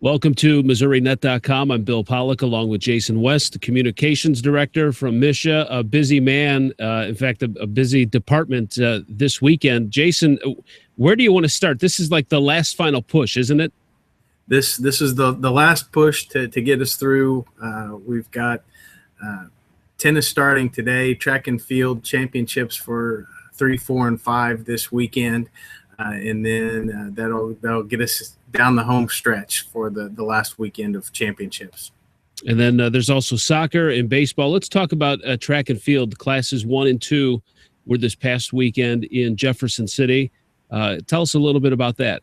Welcome to MissouriNet.com. I'm Bill Pollock along with Jason West, the communications director from MSHSAA, a busy man, in fact, a busy department this weekend. Jason, where do you want to start? This is like the last final push, isn't it? This is the last push to get us through. We've got tennis starting today, track and field championships for 3, 4, and 5 this weekend, and then that'll get us down the home stretch for the last weekend of championships. And then there's also soccer and baseball. Let's talk about track and field. Classes 1 and 2 were this past weekend in Jefferson City. Tell us a little bit about that.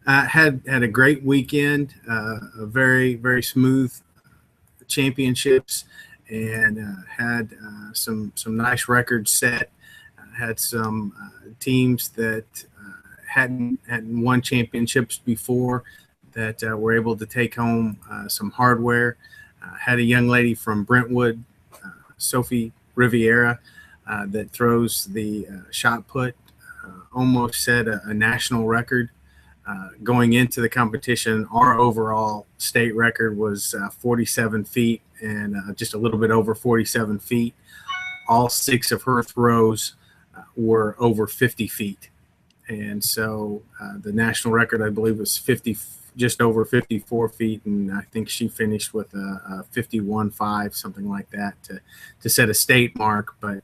Had a great weekend, a very, very smooth championships, and had some nice records set. Had some teams that hadn't won championships before that were able to take home some hardware. Had a young lady from Brentwood, Sophie Riviera, that throws the shot put, almost set a national record. Going into the competition, our overall state record was 47 feet and just a little bit over 47 feet. All 6 of her throws were over 50 feet. And so the national record, I believe, was just over 54 feet. And I think she finished with a 51.5, something like that, to set a state mark, but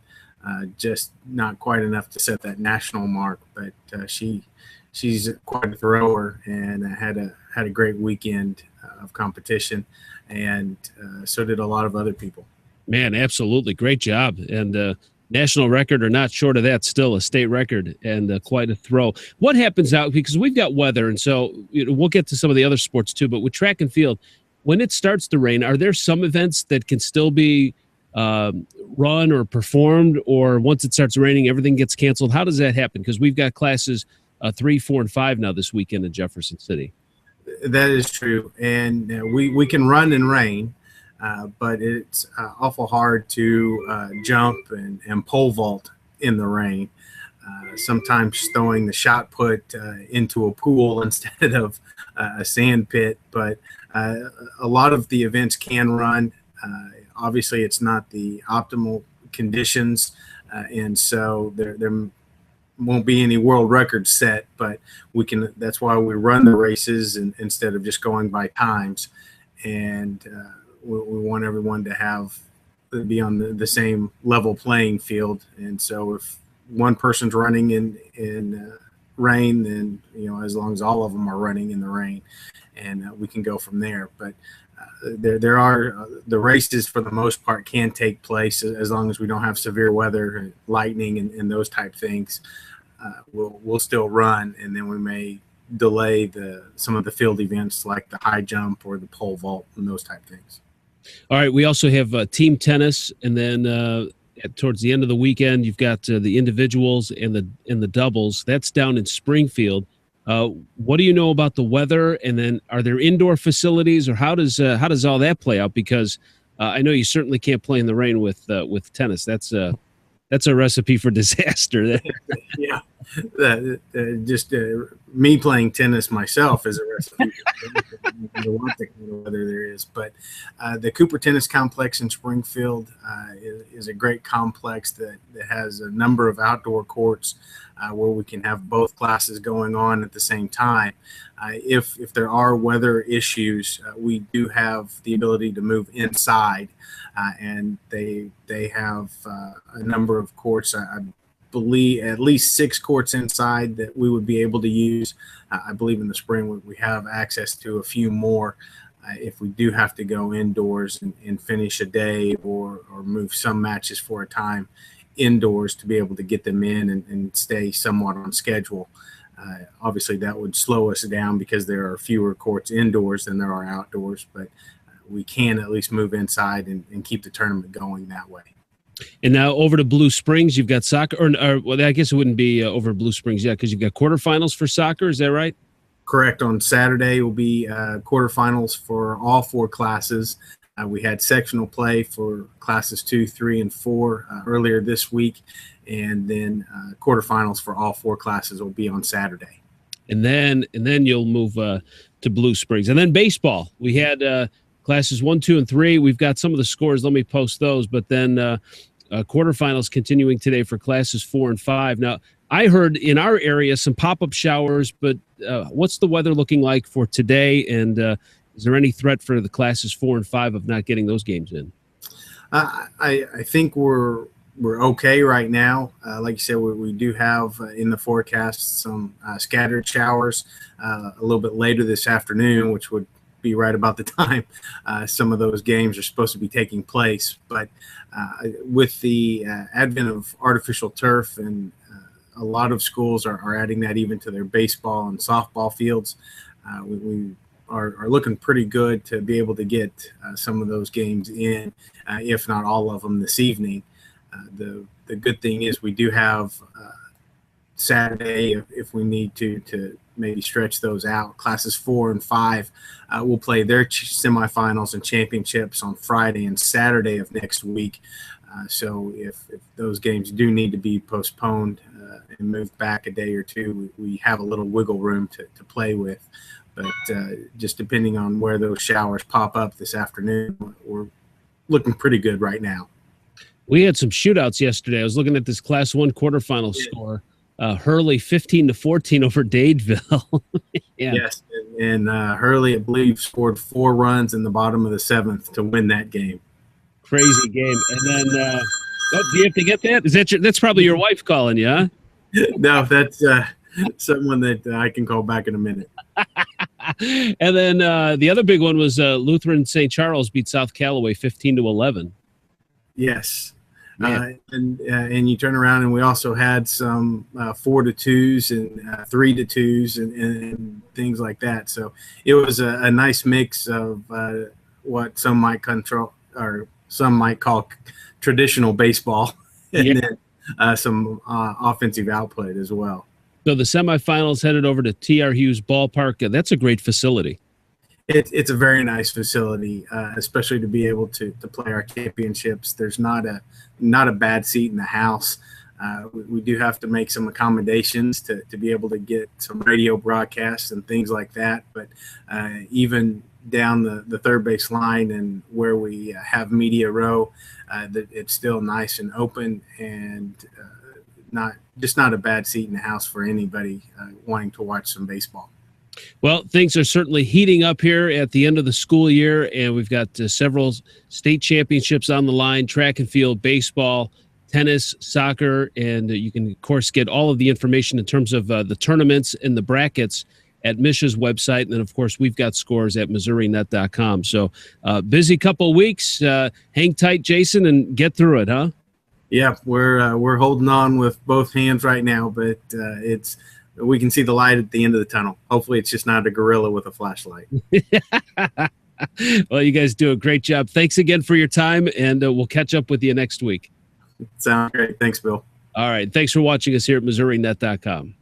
just not quite enough to set that national mark. But she's quite a thrower and had a great weekend of competition, and so did a lot of other people. Man, absolutely. Great job. And national record or not, short of that, still a state record and quite a throw. What happens out, because we've got weather, and so we'll get to some of the other sports too, but with track and field, when it starts to rain, are there some events that can still be run or performed, or once it starts raining, everything gets canceled? How does that happen? Because we've got classes 3, 4, and 5 now this weekend in Jefferson City. That is true, and we can run in rain, but it's awful hard to jump and pole vault in the rain. Sometimes throwing the shot put into a pool instead of a sand pit, but a lot of the events can run. Obviously, it's not the optimal conditions, and so there won't be any world records set, but we can. That's why we run the races instead of just going by times, and we want everyone to be on the same level playing field. And so if one person's running in rain, then as long as all of them are running in the rain, and we can go from there. But there are the races for the most part can take place as long as we don't have severe weather, lightning, and those type things. We'll still run, and then we may delay some of the field events like the high jump or the pole vault and those type things. All right, we also have team tennis, and then towards the end of the weekend, you've got the individuals and the doubles. That's down in Springfield. What do you know about the weather? And then, are there indoor facilities, or how does all that play out? Because I know you certainly can't play in the rain with tennis. That's a recipe for disaster. Yeah, just me playing tennis myself is a recipe for what the weather there is. But the Cooper Tennis Complex in Springfield is a great complex that has a number of outdoor courts where we can have both classes going on at the same time. If there are weather issues, we do have the ability to move inside, and they have a number of courts. I believe at least 6 courts inside that we would be able to use. I believe in the spring we have access to a few more if we do have to go indoors and finish a day or move some matches for a time indoors to be able to get them in and stay somewhat on schedule. Obviously, that would slow us down because there are fewer courts indoors than there are outdoors, but we can at least move inside and keep the tournament going that way. And now over to Blue Springs, you've got soccer, or well, I guess it wouldn't be over Blue Springs yet because you've got quarterfinals for soccer. Is that right? Correct. On Saturday will be quarterfinals for all 4 classes. We had sectional play for classes 2, 3, and 4 earlier this week, and then quarterfinals for all 4 classes will be on Saturday. and then you'll move to Blue Springs. And then baseball. We had classes 1, 2, and 3. We've got some of the scores. Let me post those. But then quarterfinals continuing today for classes 4 and 5. Now, I heard in our area some pop-up showers, but what's the weather looking like for today? And is there any threat for the classes 4 and 5 of not getting those games in? I think we're okay right now. Like you said, we do have in the forecast some scattered showers a little bit later this afternoon, which would be right about the time some of those games are supposed to be taking place. But with the advent of artificial turf, and a lot of schools are adding that even to their baseball and softball fields, we are looking pretty good to be able to get some of those games in, if not all of them this evening. The good thing is we do have Saturday, if we need to maybe stretch those out. Classes 4 and 5 will play their semifinals and championships on Friday and Saturday of next week. So if those games do need to be postponed and moved back a day or two, we have a little wiggle room to play with. But just depending on where those showers pop up this afternoon, we're looking pretty good right now. We had some shootouts yesterday. I was looking at this Class 1 quarterfinal score. Hurley 15-14 over Dadeville. Yeah. Yes, and Hurley, I believe, scored 4 runs in the bottom of the 7th to win that game. Crazy game. And then, do you have to get that? Is that that's probably your wife calling you, huh? No, that's someone that I can call back in a minute. And then the other big one was Lutheran St. Charles beat South Callaway 15-11. Yes. And you turn around and we also had some 4-2s and 3-2s and things like that. So it was a nice mix of what some might call traditional baseball, and then some offensive output as well. So the semifinals headed over to T.R. Hughes Ballpark. That's a great facility. It's a very nice facility, especially to be able to play our championships. There's not a bad seat in the house. We do have to make some accommodations to be able to get some radio broadcasts and things like that. But even down the third base line and where we have media row, it's still nice and open, and not a bad seat in the house for anybody wanting to watch some baseball. Well, things are certainly heating up here at the end of the school year, and we've got several state championships on the line: track and field, baseball, tennis, soccer, and you can, of course, get all of the information in terms of the tournaments and the brackets at MSHSAA's website. And then, of course, we've got scores at MissouriNet.com. So busy couple of weeks. Hang tight, Jason, and get through it, huh? Yeah, we're holding on with both hands right now, but we can see the light at the end of the tunnel. Hopefully it's just not a gorilla with a flashlight. Well, you guys do a great job. Thanks again for your time, and we'll catch up with you next week. Sounds great. Thanks, Bill. All right. Thanks for watching us here at MissouriNet.com.